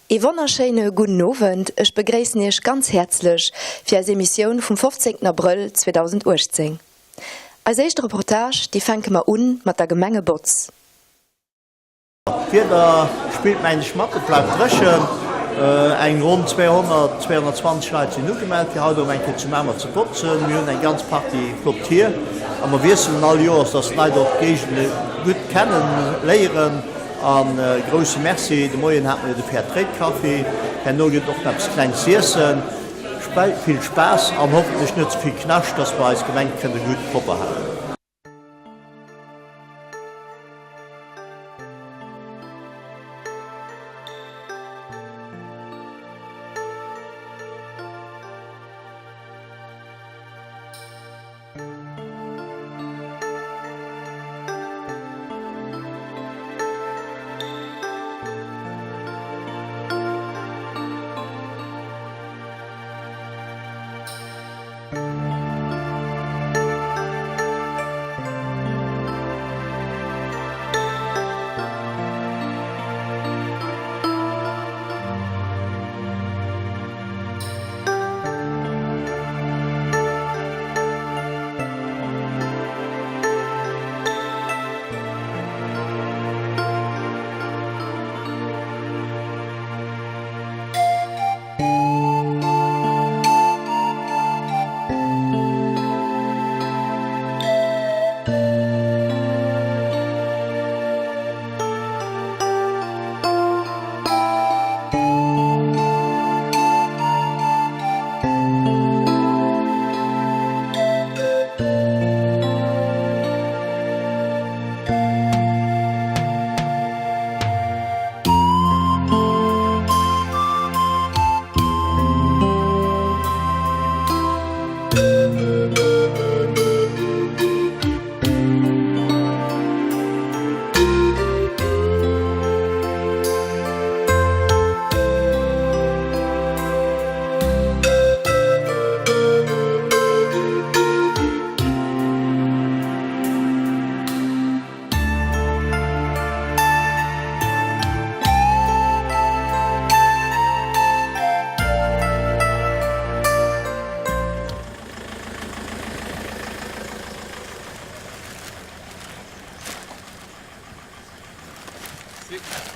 E wunderschöne guten Abend, ich begrüße euch ganz herzlich für die Emission vom 15. April 2018. Als erste Reportage, die fangen wir an mit der Gemeinde Butz. Wieder spielt mein Schmackeplatz Dreschen. Ein rund 220 Leute sind nur gemeldet, wir haben ein bisschen zusammen zu putzen. Wir haben eine ganze Party geklappt hier. Aber wir wissen alle Jahre, dass wir auch Gegenden gut kennen, lehren. Und große Merci, de Morgen hat wir den Fairtrade-Kaffee. Wir haben noch etwas kleines Essen. Viel Spaß und hoffentlich nicht so viel Knasch, dass wir als Gemeinde eine gute Gruppe haben.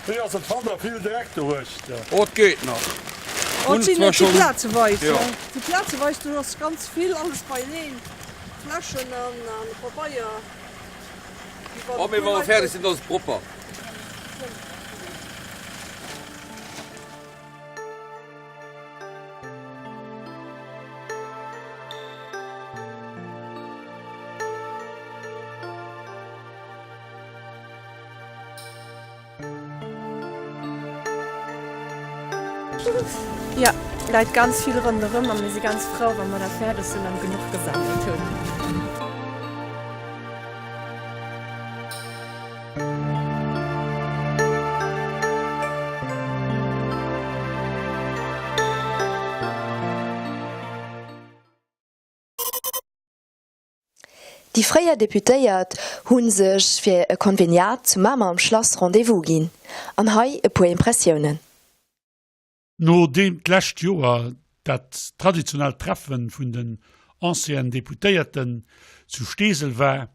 Ja, das fand er viel direkt durch. Ja. Geht noch. Und sind nicht die Plätze weiß. Ja. Die Plätze weißt du, hast ganz viel alles bei denen. Flaschen und Papaya. Oh, wir waren fertig, sind das proper. Ja, Leute ganz viel rundherum, aber wir sind ganz froh, wenn wir da fertig sind und genug gesammelt haben. Die freie Deputéiert hunn sech fir e Konveniat zu Mama am Schloss Rendezvous ginn. An hai e puer Impressionen. No dem lächt Joer dat traditionell Treffen vun den ancien Deputéierten zu Stesel war,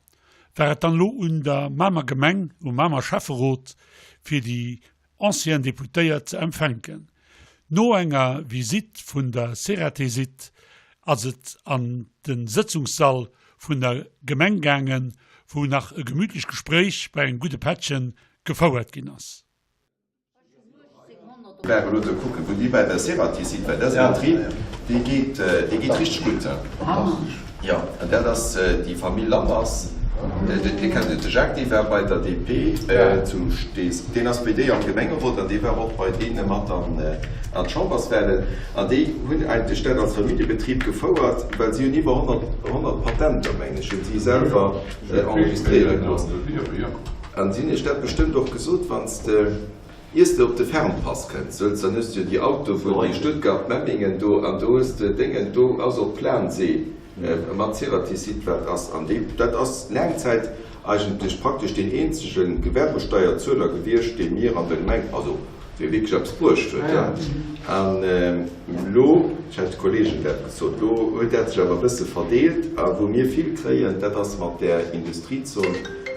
wäret dann lo un der Mama-Gemeng und Mama-Schafferot fir die ancien Deputéiert zu empfänken. No enger Visit vun der Seratesit as et an den Sitzungssaal vun der Gemenggangen, wo nach e gemütlich Gespräch bei en gute Pätchen gefauert gin ass. Gucken, wo die bei der Seratesit, weil das Betrieb, die geht richtig gut. Ja, und das die Familie Lammers, die kennt Jacques, die war bei der DP zu Stes. Den SPD am Gemenge wurde, die war auch bei denen an Chambers werden. Und die haben eigentlich Stelle als Familienbetrieb gefordert, weil sie über 100 Patente am Englischen, die selber enregistrieren lassen. Und sie ist bestimmt auch gesucht, wenn es erste auf den Fernpass kennt, dann ist ja die Auto von die Stuttgart-Memmingen, du hast Dinge, du also Plansee, man Seratesit wird an dem, das aus Langzeit eigentlich praktisch den einzigen Gewerbesteuerzahler gewirrscht, den wir an den Mengen, also wie wirklich abs Bursch wird. Ja. Lo, ich hatte Kollegen, der gesagt, lo hat sich aber ein bisschen verdeelt, wo wir viel kriegen, das mit der Industriezone,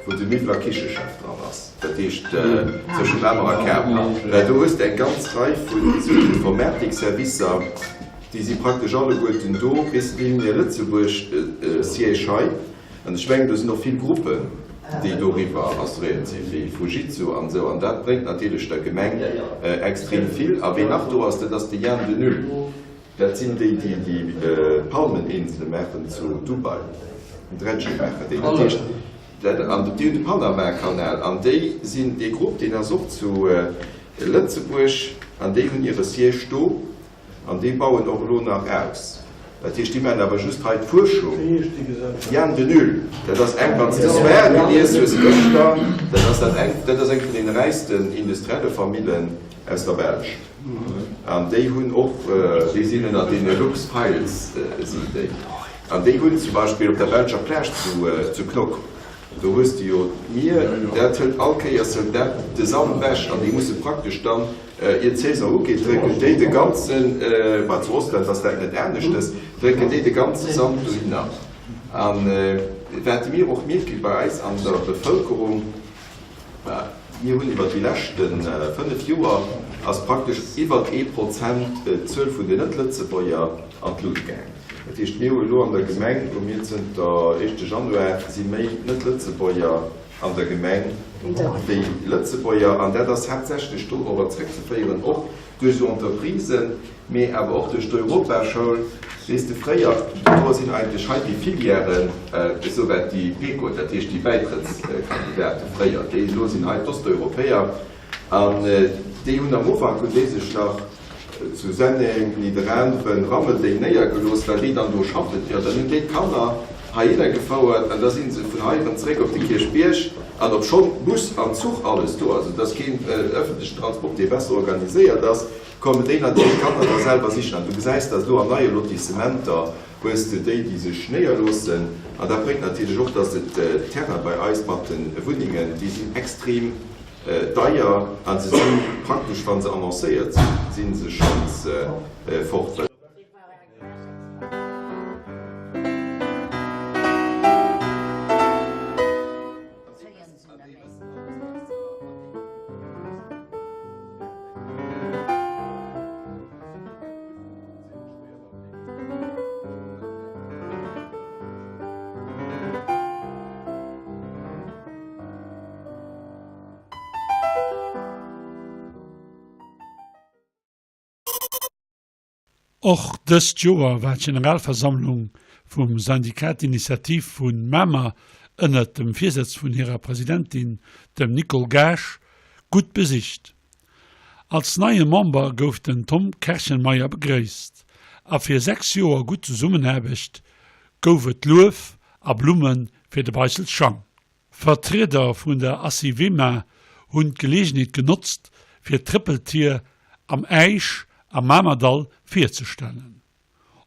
wo du mit der Kischenschaft dran hast. Das ist zwischen Männer und Kerben. Weil du hast eine ganz Reihe von diesen Informatikservices, die sind praktisch alle gut in do, bis in der Lützeburg CHI. Und ich denke, da sind noch viele Gruppen, die darüber ausreden sind, wie Fujitsu und so. Und das bringt natürlich der Gemeinde extrem viel. Aber nach du hast das die Jan de Null. Das sind die Palmeninseln machen zu Dubai. Und Dredgen machen die. An der Panama-Kanal. Und die sind die Gruppe, die sucht zu Lützeburg, an die haben ihre Siege und die bauen auch nur nach aus. Das ist die Männer aber just halt Forschung. Jan de Null. Das ist einfach das wäre, wie es fürs Göster, das ist eigentlich von den reichsten industriellen Familien aus der Welt. Und die haben auch, die sind in den Lux-Files, und die haben zum Beispiel auf der Belgischer Plage zu Knock. Du hast ja mir, der teilt Alke, der Samenwäsch, und die mussten praktisch dann ihr Cäsar, okay, trinken die den ganzen, was zu Russland, das nicht ernst ist, trinken die den ganzen Samen durch nach. Und werden wir auch mitgekriegt bei uns an der Bevölkerung, wir haben über die letzten 5 Jahre als praktisch über 1% 12 von den Nicht-Lützeburger an die Luft gegangen. Das ist mir an der Gemeinde, und wir sind der 1. Januar, sind mehr Nicht-Lützeburger an der Gemeinde. Die Lützeburger, an der das hauptsächlich aber zurückzuführen, auch durch die Unterprisen, aber auch durch die Europaschule. Nächste Frühjahr, da sind eigentlich halt die Filieren, soweit die PECO, das ist die Beitrittskandidaten Frühjahr, die sind halt aus den Europäern. Und die haben am Anfang und die sich nach zu senden, Niederlanden, Rahmen, die näher gelost, weil die dann durchschaffen. Ja, dann sind die Kanner, haben jeder gefordert, und da sind sie von heute zurück auf die Kirchbirch, und ob schon Bus und Zug alles da. Also das geht öffentlichen Transport, die besser organisiert, das kommen die natürlich Kanner da selber sichern. Du sagst, dass du ein neues Lotissement da, wo es die diese Schnee lassen, und da bringt natürlich auch, dass die Terrain bei Eismatten, Wohnungen, die sind extrem teuer, und sie sind praktisch, wenn sie avanciert sind sie schon fort. Och dëst Joer war Generalversammlung vum Syndikatinitiativ vun Mama ënnert dem Viersetz vun ihrer Präsidentin, dem Nicole Gasch, gut besicht. Als neue Member gouf den Tom Kerchenmeier begréist, a fir 6 Joer gut zusammenhäbecht, goufet Louf a Blumen fir de Beisel Schang. Vertreter vun der ASIVEMA hunn Gelegenheit genutzt, fir Trippeltier am Eich am Mamadal vorzustellen.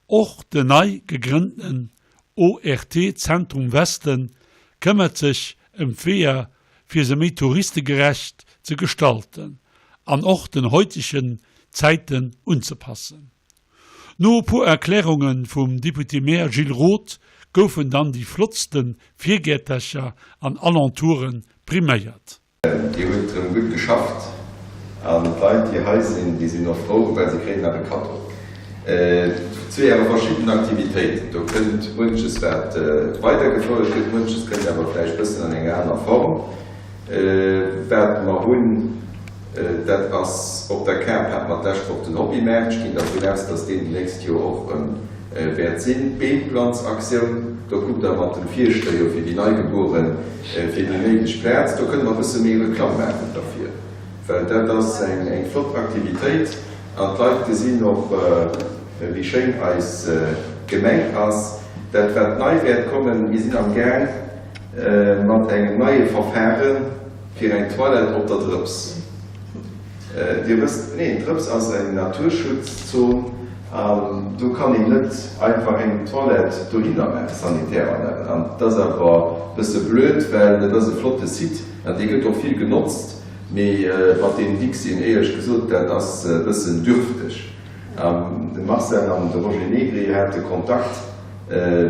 Auch der neu gegründeten ORT Zentrum Westen kümmert sich Feier für sie touristengerecht zu gestalten, an auch den heutigen Zeiten anzupassen. Nur paar Erklärungen vom Deputy Mayor Gilles Roth goufen dann die flotzten Viergärtdächer an Alenturen primäriert. Die haben gut geschafft. Und die Leute, die heiß sind, die sind noch froh, weil sie kriegen eine Karte. Zu ihren verschiedenen Aktivitäten. Du könnt manches wird weitergeführt, manches könnt aber vielleicht ein bisschen in einer anderen Form. Werden wir holen, das auf der Camp hat man gleich auf den Hobbymarkt, ich gehe davon aus, dass die nächstes Jahr auch wert sind. B-Planzaktion, da kommt dann mit dem Viersteuer für die Neugeborenen, für die nächsten Platz, da können wir ein bisschen mehr Reklam machen dafür. Weil das ist eine Flottaktivität und die Leute sehen noch, wie schön als Gemeinde ist. Das wird neu kommen, wir sind am Gang mit einem neuen Verfahren für eine Toilette auf der Trips. Die wisst, nee, Trips ist eine Naturschutzzone. Du kannst nicht einfach eine Toilette dahinter machen, sanitär. Und das ist aber ein bisschen blöd, weil das ist eine flotte Site und die wird auch viel genutzt. mat den Dixin eech gesot, das bëssen dürftech. De Marcel an de Roger Negri hat de Kontakt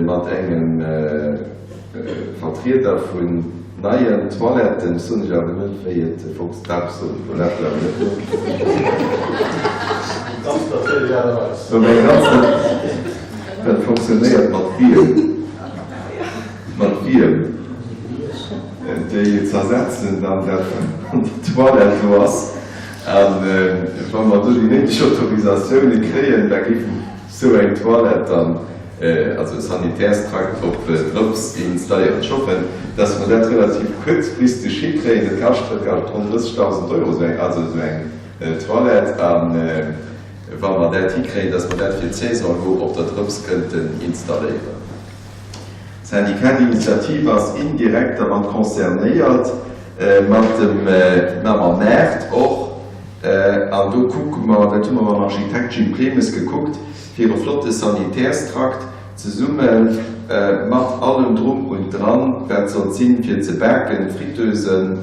mat engem Vertreter vun neien Toiletten Sunnig a beëntéiert Volkstab funktioniert mat Bier. Die zersetzen dann die Toilette was. Wenn man durch die nettische Autorisation kreen, da gibt so eine Toilette dann, also Sanitärstrakt auf Drops installiert schaffen, dass man das relativ kurzfristig hinkriegen, das kostet gerade 30.000 € sein, also so eine Toilette, wenn man das hinkriegen, dass man das für 10 € auf der Drops könnten installieren. Syndikat-Initiative als indirekt daran konzerniert, mit dem Markt auch. Und da gucken wir, da haben wir beim Architekt Jim Clemens geguckt, für einen flotten Sanitärstrakt zusammen mit allem drum und dran, was soll sein für zu Bergen, Fritteusen,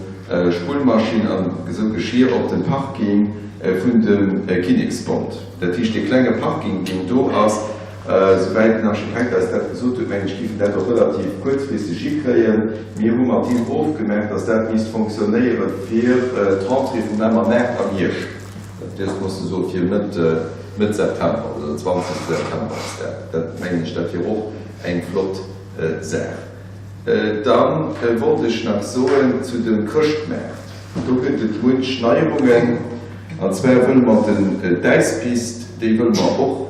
Spülmaschinen und so Geschirr auf den Parking von dem Kinexport. Das ist die kleine Parking ging da aus. Soweit den Architekt als das gesucht hat, ich giffen das auch relativ kurzfristig hinkriegen. Wir haben am Team aufgemerkt, dass das nicht funktioniert für Transfer von einem Markt am Hirsch. Das musste so viel mit September, also 20. September. Das meine ich dafür auch ein Flott sehr. Dann wollte ich noch so zu dem Christmarkt. Da gibt es Wunsch Neuerungen. Und zwar wollen wir den Deispist, die wollen wir auch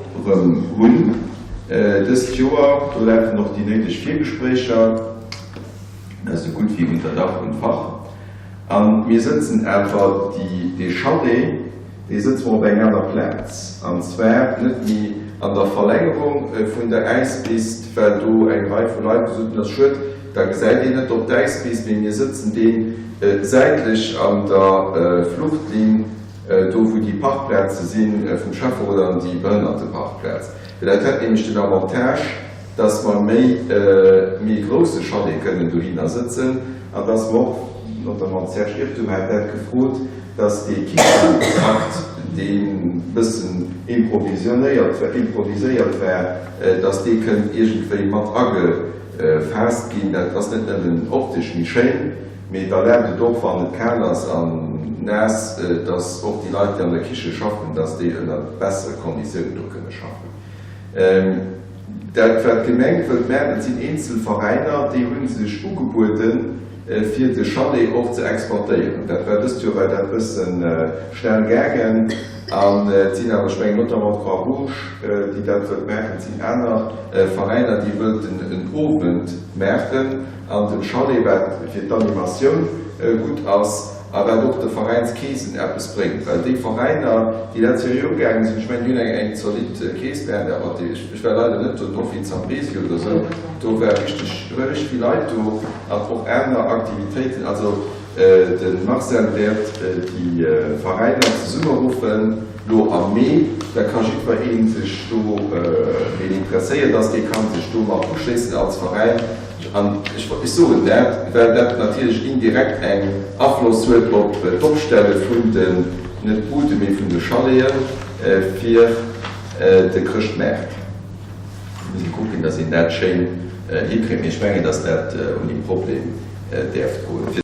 holen. Das Jahr laufen noch die nächsten 4 Gespräche, das ist so gut wie unter Dach und Fach. Und wir sitzen einfach, die Chalet, die sitzen auf einem anderen Platz. Und zwar nicht wie an der Verlängerung von der Eispiste, weil du eine Reihe von Leuten besuchen das Schritt, da seid ihr nicht auf der Eispiste, wenn wir sitzen den seitlich an der Fluchtlinie, da wo die Parkplätze sind, vom Schaffer oder an die behinderte Parkplätze. Das hat nämlich den Avantage, dass man mehr große Chalet können dahinter sitzen und dass man, oder man Serge Irrtum hat gefragt, dass die Kiesparkt den ein bisschen improvisiert wäre, dass die können irgendwie mit festgehen, das nicht nur optisch nicht schön, aber da lernt doch von den Kellers an Nas, dass auch die Leute, die an der Küche schaffen, dass die in einer besseren Kondition können schaffen. Das wird gemerkt, wird mehr, das sind Einzelvereine, die haben sich angeboten, für die Chalet auch zu exportieren. Das wird das ja bei ein bisschen schnell gegangen. Und sind aber schwenken notamment Frau Rouge, die das wird merken, sind andere Vereine, die würden einen Abend merken. Und den Chalet wird für die Animation gut aus. Aber durch den Vereinskäsen etwas bringt. Weil die Vereine, die da zur Regierung gegangen sind, ich meine, eine solide Käse werden, aber ich wäre leider nicht noch wie Zambresi oder so. Da wäre richtig viele Leute, auch andere Aktivitäten. Also, den Marcel wird die Vereine zusammenrufen, nur Armee, da kann ich bei ihnen sich interessieren, dass die kann sich mal anschließen als Verein. Und ich so, weil das natürlich indirekt einen Abfluss wird auf die Topstelle von den, nicht gute, mehr von den Chalet für den Christmarkt. Wir müssen gucken, dass in das schön hinkriegen. Ich meine, dass das um die Probleme darf gehen.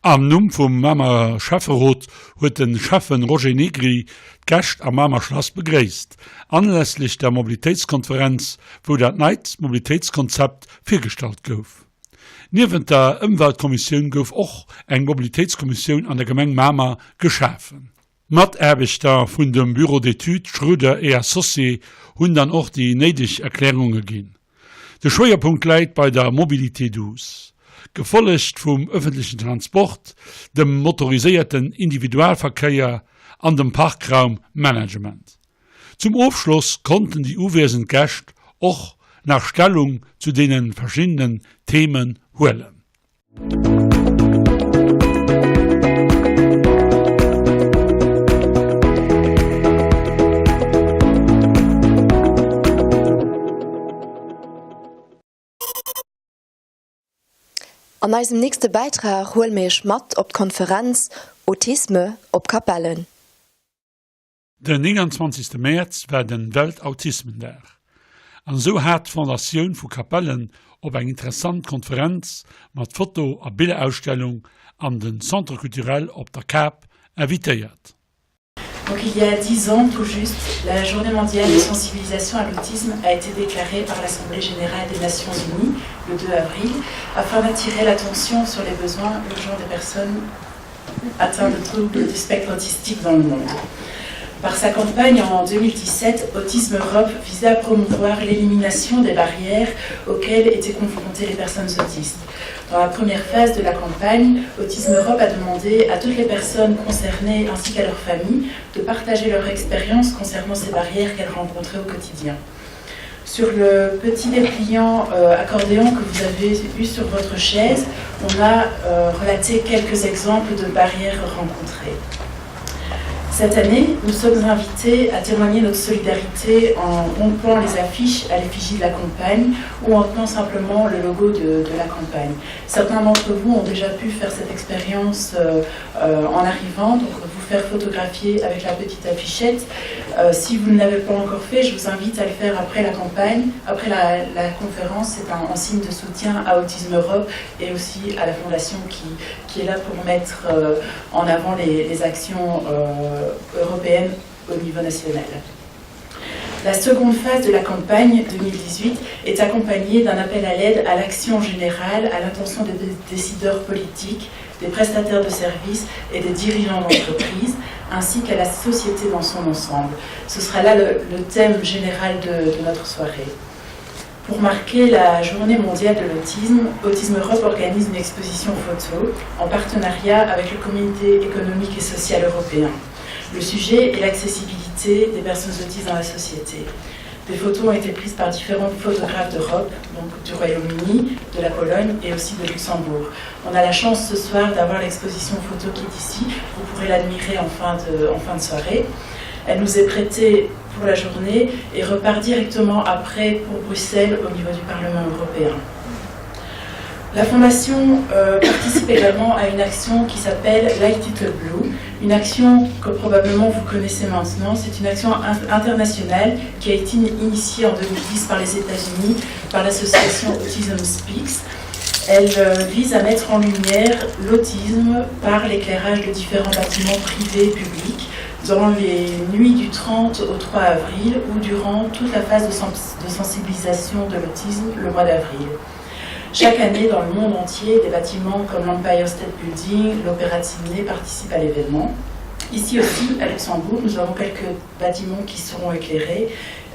Am Numm vum Mama Schafferrot huet den Schaffen Roger Negri d'Gäscht am Mama Schloss begréist, anlässlich der Mobilitätskonferenz, wo dat Neit Mobilitätskonzept firstalt gouf. Niwen der Umweltkommission gouf och eng Mobilitätskommission an der Gemeng Mama geschaffen. Mat Erbichter vun dem Büro d'Etudes Schröder et Associés hunn dann och die neidig Erklärungen ginn. De Schwerpunkt läit bei der Mobilité douce. Gefolgt vom öffentlichen Transport, dem motorisierten Individualverkehr an dem Parkraummanagement. Zum Aufschluss konnten die Uwesen Gäste auch nach Stellung zu den verschiedenen Themen holen. An unserem nächsten Beitrag holen wir Schmatt op Konferenz Autisme op Kapellen. Den 29. März war den Weltautismendag. Und so hat die Fondation von Kapellen op eine interessante Konferenz mit Foto- und Bilderausstellung an den Centre culturel op der Cap invitiert. Donc, il y a 10 ans tout juste, la Journée mondiale de sensibilisation à l'autisme a été déclarée par l'Assemblée générale des Nations unies le 2 avril afin d'attirer l'attention sur les besoins urgents des personnes atteintes de troubles du spectre autistique dans le monde. Par sa campagne en 2017, Autisme Europe visait à promouvoir l'élimination des barrières auxquelles étaient confrontées les personnes autistes. Dans la première phase de la campagne, Autisme Europe a demandé à toutes les personnes concernées ainsi qu'à leurs familles de partager leur expérience concernant ces barrières qu'elles rencontraient au quotidien. Sur le petit dépliant accordéon que vous avez eu sur votre chaise, on a relaté quelques exemples de barrières rencontrées. Cette année, nous sommes invités à témoigner notre solidarité en rompant les affiches à l'effigie de la campagne ou en tenant simplement le logo de la campagne. Certains d'entre vous ont déjà pu faire cette expérience en arrivant, donc vous faire photographier avec la petite affichette. Si vous ne l'avez pas encore fait, je vous invite à le faire après la campagne, après la conférence. C'est un signe de soutien à Autisme Europe et aussi à la Fondation qui est là pour mettre en avant les actions européenne au niveau national. La seconde phase de la campagne 2018 est accompagnée d'un appel à l'aide à l'action générale à l'intention des décideurs politiques, des prestataires de services et des dirigeants d'entreprise, ainsi qu'à la société dans son ensemble. Ce sera là le thème général de notre soirée. Pour marquer la journée mondiale de l'autisme, Autisme Europe organise une exposition photo en partenariat avec le Comité économique et social européen. Le sujet est l'accessibilité des personnes autistes dans la société. Des photos ont été prises par différents photographes d'Europe, donc du Royaume-Uni, de la Pologne et aussi de Luxembourg. On a la chance ce soir d'avoir l'exposition photo qui est ici. Vous pourrez l'admirer en fin de soirée. Elle nous est prêtée pour la journée et repart directement après pour Bruxelles au niveau du Parlement européen. La Fondation participe également à une action qui s'appelle Light It Up Blue, une action que probablement vous connaissez maintenant. C'est une action internationale qui a été initiée en 2010 par les États-Unis, par l'association Autism Speaks. Elle vise à mettre en lumière l'autisme par l'éclairage de différents bâtiments privés et publics dans les nuits du 30 au 3 avril ou durant toute la phase de sensibilisation de l'autisme le mois d'avril. Chaque année, dans le monde entier, des bâtiments comme l'Empire State Building, l'Opéra de Sydney participent à l'événement. Ici aussi, à Luxembourg, nous avons quelques bâtiments qui seront éclairés,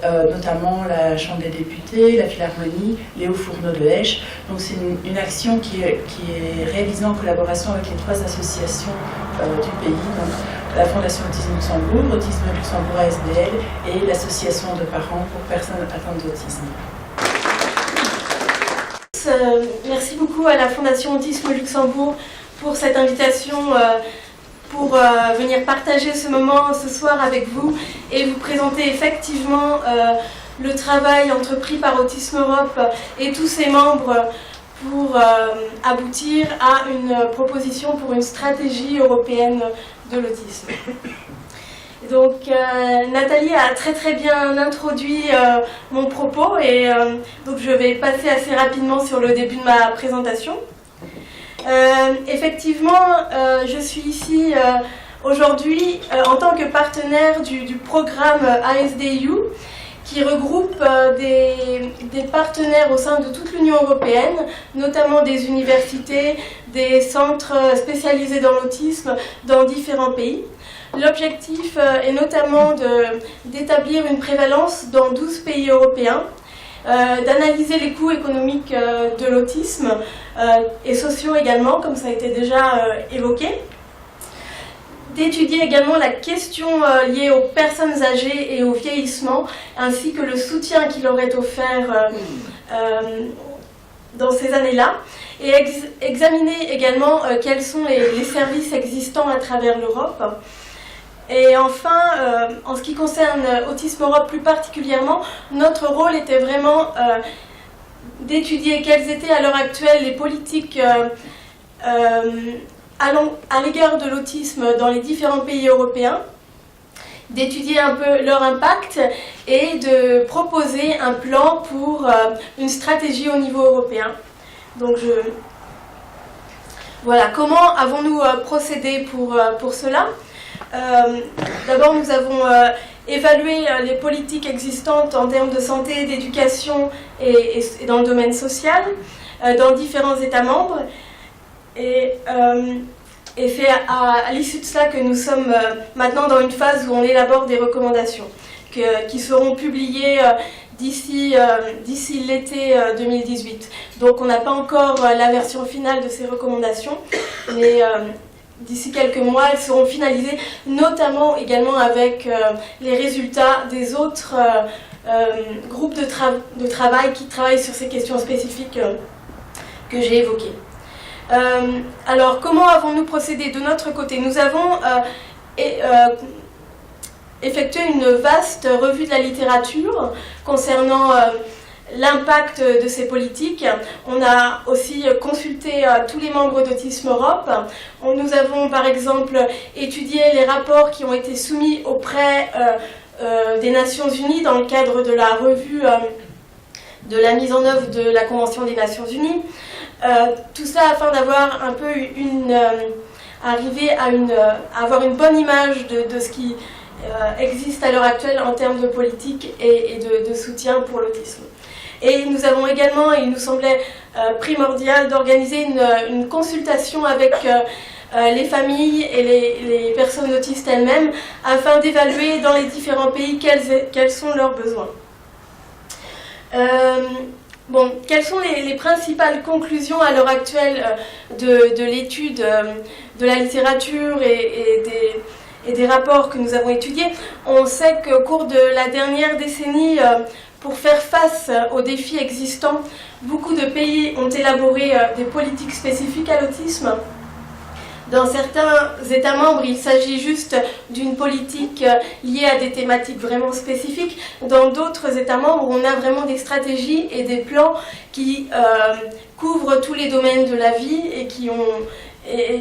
notamment la Chambre des députés, la Philharmonie, les hauts fourneaux de Esch. Donc c'est une action qui est réalisée en collaboration avec les 3 associations du pays, donc la Fondation Autisme Luxembourg, Autisme Luxembourg ASBL et l'Association de parents pour personnes atteintes d'autisme. Merci beaucoup à la Fondation Autisme Luxembourg pour cette invitation pour venir partager ce moment ce soir avec vous et vous présenter effectivement le travail entrepris par Autisme Europe et tous ses membres pour aboutir à une proposition pour une stratégie européenne de l'autisme. Donc Nathalie a très bien introduit mon propos et donc je vais passer assez rapidement sur le début de ma présentation. Effectivement, je suis ici aujourd'hui en tant que partenaire du programme ASDU qui regroupe des partenaires au sein de toute l'Union européenne, notamment des universités, des centres spécialisés dans l'autisme dans différents pays. L'objectif est notamment d'établir une prévalence dans 12 pays européens, d'analyser les coûts économiques de l'autisme et sociaux également, comme ça a été déjà évoqué, d'étudier également la question liée aux personnes âgées et au vieillissement, ainsi que le soutien qui leur est offert dans ces années-là, et examiner également quels sont les services existants à travers l'Europe. Et enfin, en ce qui concerne Autisme Europe plus particulièrement, notre rôle était vraiment d'étudier quelles étaient à l'heure actuelle les politiques à l'égard de l'autisme dans les différents pays européens, d'étudier un peu leur impact et de proposer un plan pour une stratégie au niveau européen. Donc voilà, comment avons-nous procédé pour cela ? D'abord, nous avons évalué les politiques existantes en termes de santé, d'éducation et dans le domaine social dans différents États membres. Et c'est à l'issue de cela que nous sommes maintenant dans une phase où on élabore des recommandations qui seront publiées d'ici l'été 2018. Donc on n'a pas encore la version finale de ces recommandations, mais d'ici quelques mois, elles seront finalisées, notamment également avec les résultats des autres groupes de travail qui travaillent sur ces questions spécifiques que j'ai évoquées. Alors, comment avons-nous procédé de notre côté? Nous avons effectué une vaste revue de la littérature concernant l'impact de ces politiques. On a aussi consulté tous les membres d'Autisme Europe. Nous avons par exemple étudié les rapports qui ont été soumis auprès des Nations Unies dans le cadre de la revue de la mise en œuvre de la Convention des Nations Unies. Tout ça afin d'avoir un peu arriver à avoir une bonne image de ce qui existe à l'heure actuelle en termes de politique et de soutien pour l'autisme. Et nous avons également, il nous semblait primordial d'organiser une consultation avec les familles et les personnes autistes elles-mêmes afin d'évaluer dans les différents pays quels sont leurs besoins. Quelles sont les principales conclusions à l'heure actuelle de l'étude de la littérature et des rapports que nous avons étudiés? On sait qu'au cours de la dernière décennie, pour faire face aux défis existants, beaucoup de pays ont élaboré des politiques spécifiques à l'autisme. Dans certains États membres, il s'agit juste d'une politique liée à des thématiques vraiment spécifiques. Dans d'autres États membres, on a vraiment des stratégies et des plans qui couvrent tous les domaines de la vie et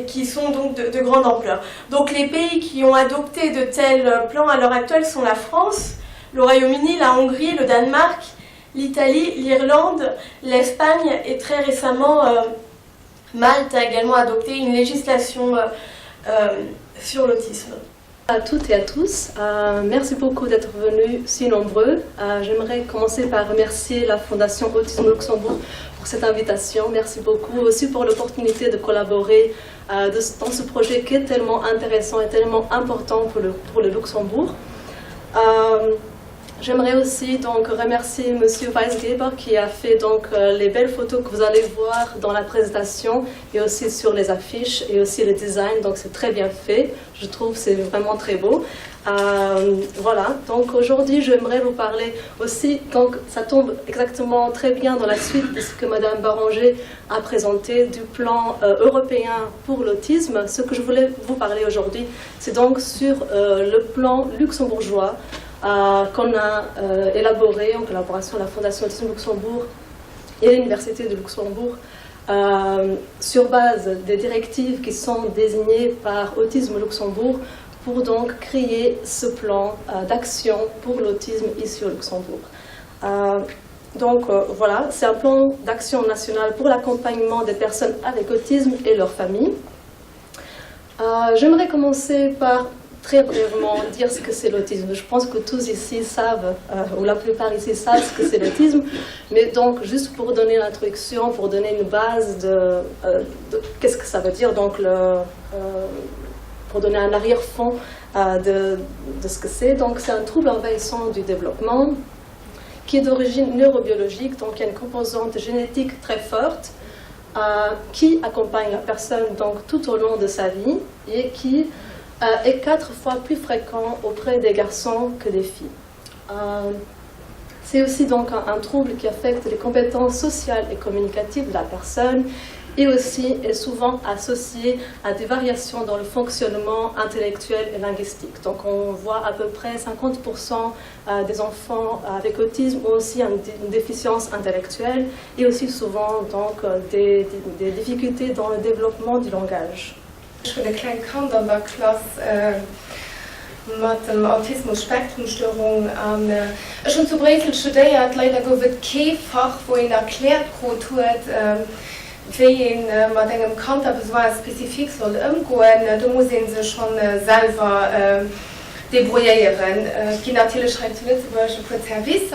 qui sont donc de grande ampleur. Donc les pays qui ont adopté de tels plans à l'heure actuelle sont la France, le Royaume-Uni, la Hongrie, le Danemark, l'Italie, l'Irlande, l'Espagne et très récemment Malte a également adopté une législation sur l'autisme. À toutes et à tous, merci beaucoup d'être venus si nombreux. J'aimerais commencer par remercier la Fondation Autisme Luxembourg pour cette invitation. Merci beaucoup aussi pour l'opportunité de collaborer dans ce projet qui est tellement intéressant et tellement important pour le Luxembourg. J'aimerais aussi donc remercier M. Weisgeber qui a fait donc les belles photos que vous allez voir dans la présentation et aussi sur les affiches et aussi le design, donc c'est très bien fait, je trouve c'est vraiment très beau. Voilà, donc aujourd'hui j'aimerais vous parler aussi, donc ça tombe exactement très bien dans la suite de ce que Mme Baranger a présenté du plan européen pour l'autisme. Ce que je voulais vous parler aujourd'hui, c'est donc sur le plan luxembourgeois qu'on a élaboré en collaboration avec la Fondation Autisme Luxembourg et l'Université de Luxembourg sur base des directives qui sont désignées par Autisme Luxembourg pour donc créer ce plan d'action pour l'autisme ici au Luxembourg. Donc voilà, c'est un plan d'action national pour l'accompagnement des personnes avec autisme et leurs familles. J'aimerais commencer par très brièvement dire ce que c'est l'autisme. Je pense que tous ici savent, ou la plupart ici savent ce que c'est l'autisme, mais donc juste pour donner l'introduction, pour donner une base de qu'est-ce que ça veut dire, donc pour donner un arrière-fond de ce que c'est. Donc c'est un trouble envahissant du développement qui est d'origine neurobiologique, donc il y a une composante génétique très forte qui accompagne la personne donc, tout au long de sa vie et qui est 4 fois plus fréquent auprès des garçons que des filles. C'est aussi donc un trouble qui affecte les compétences sociales et communicatives de la personne et aussi est souvent associé à des variations dans le fonctionnement intellectuel et linguistique. Donc on voit à peu près 50% des enfants avec autisme ont aussi une déficience intellectuelle et aussi souvent donc, des difficultés dans le développement du langage. Ich bin ein kleiner Kind in der Klasse mit dem Autismus-Spektrum-Störung. Ich habe zu Bresel studiert, leider gibt es kein Fach, wo ihnen erklärt wird, wie man mit einem Kind aber spezifisch soll umgehen. Da muss ihn sich schon selber debrouillieren. Die natürlich schreibt zu Lützburg für Service,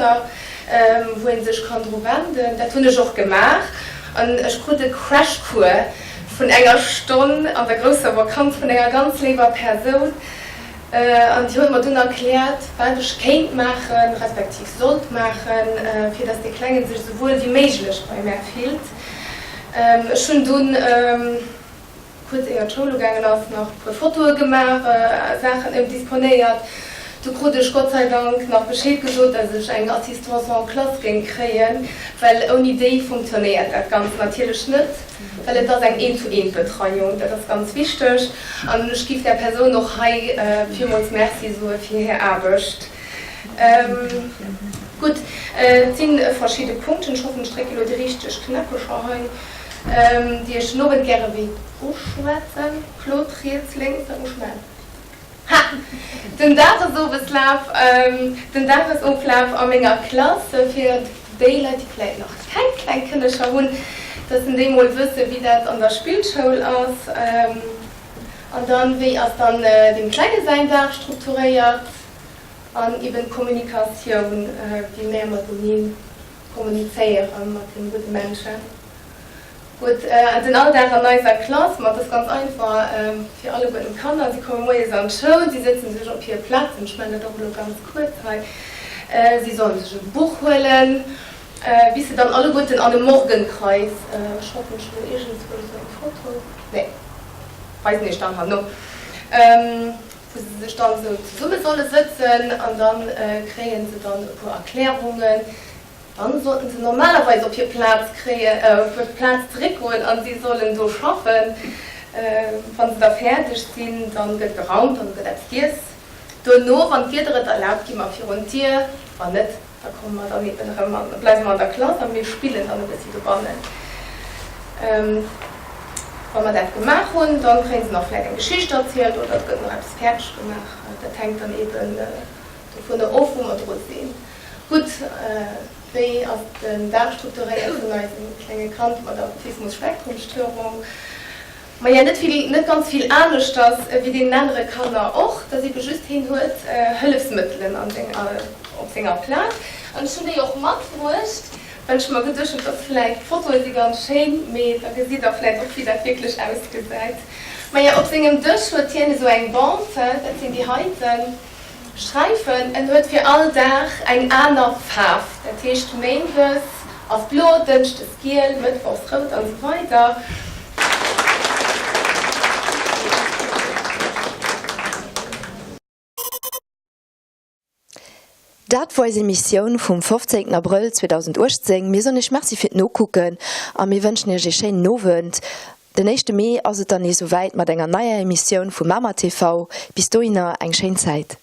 wo ihn sich kann wenden. Das habe ich auch gemacht. Und ich kriege einen Crashkurs von einer Stunde an der großen Vakanz von einer ganz lieben Person. Und die hat mir dann erklärt, was ich kann machen, respektive sollte machen, für dass die Kleinen sich so wohl wie möglich bei mir fühlt. Schon dann kurz in die Schule gegangen, noch ein Foto gemacht, Sachen disponiert. Du konnte ich Gott sei Dank noch Bescheid gesagt, dass ich eine Assistance en Klasse kriegen, weil ohne Idee funktioniert das ganz natürlich nicht, weil das eine Ein-zu-Ein-Betreuung, das ist ganz wichtig. Und ich gebe der Person noch vielmals merci so für ihre Arbeit. Gut, es sind verschiedene Punkte, ich hoffe, ich strecke die richtig knackig an, die ich noch gerne wie ausschwätzen, Claude Riesling, sag ich mal. Ha! Den Datensobeslauf an meiner Klasse für die Leute, die vielleicht noch kein Kleinkinder schauen, dass in dem Mal wissen, wie das an der Spielschule ist. Und dann, wie es dann den kleinen sein darf, strukturiert. Und eben Kommunikation, wie mehr mit ihnen kommunizieren, mit den guten Menschen. Gut, den all der neuer Klasse macht das ganz einfach für alle guten Kinder. Sie kommen morgens an die Schule, sie setzen sich auf ihren Platz, und ich meine doch nur ganz kurz, weil sie sollen sich ein Buch holen, bis sie dann alle guten an den Morgenkreis, ich hoffe, ich will irgendwo so ein Foto, nee, weiß nicht, dann halt noch, wo sie sich dann so zusammen sollen sitzen und dann kriegen sie dann ein paar Erklärungen. Dann sollten sie normalerweise auf ihr Platz zurückholen und sie sollen so schaffen. Wenn sie da fertig sind, dann wird geraumt und wird dies. Nur wenn wir das erlaubt, gehen wir für ein Tier. Wenn nicht, dann kommen wir dann nicht mehr. Dann bleiben wir in der Klasse und wir spielen dann ein bisschen gewonnen. Wenn wir das gemacht haben, dann kriegen sie noch vielleicht eine Geschichte erzählt oder es wird noch etwas fertig gemacht. Das hängt dann eben von der Ofen und sehen. Gut, wie aus den Darmstrukturen von einem kleinen Kind oder Autismus-Spektrum-Störung. Man ja nicht ganz viel anders wie den anderen Kinder auch, dass sie just hinholt Hilfsmittel auf seiner Platz. Und ich finde auch mitgewusst, wenn ich mal gedacht habe, dass vielleicht Fotos sind ganz schön, aber da sieht auch vielleicht auch wieder wirklich ausgesagt. Man ja auf seinem Tisch wird hier so ein Band, das sind die Häuser. Streifen und wird für all Tag ein anderer Farbe. Der Tisch Mainbus auf Blut, das Gel, Mittwochs Rot und so weiter. Dat war Emission vom 15. April 2018. Wir sollen nicht merci für no gucken, und wir wünschen euch einen schönen Novent. Den 1. Mai ist es dann nicht so weit mit einer neuen Emission von Mama TV. Bis dahin eine schöne Zeit.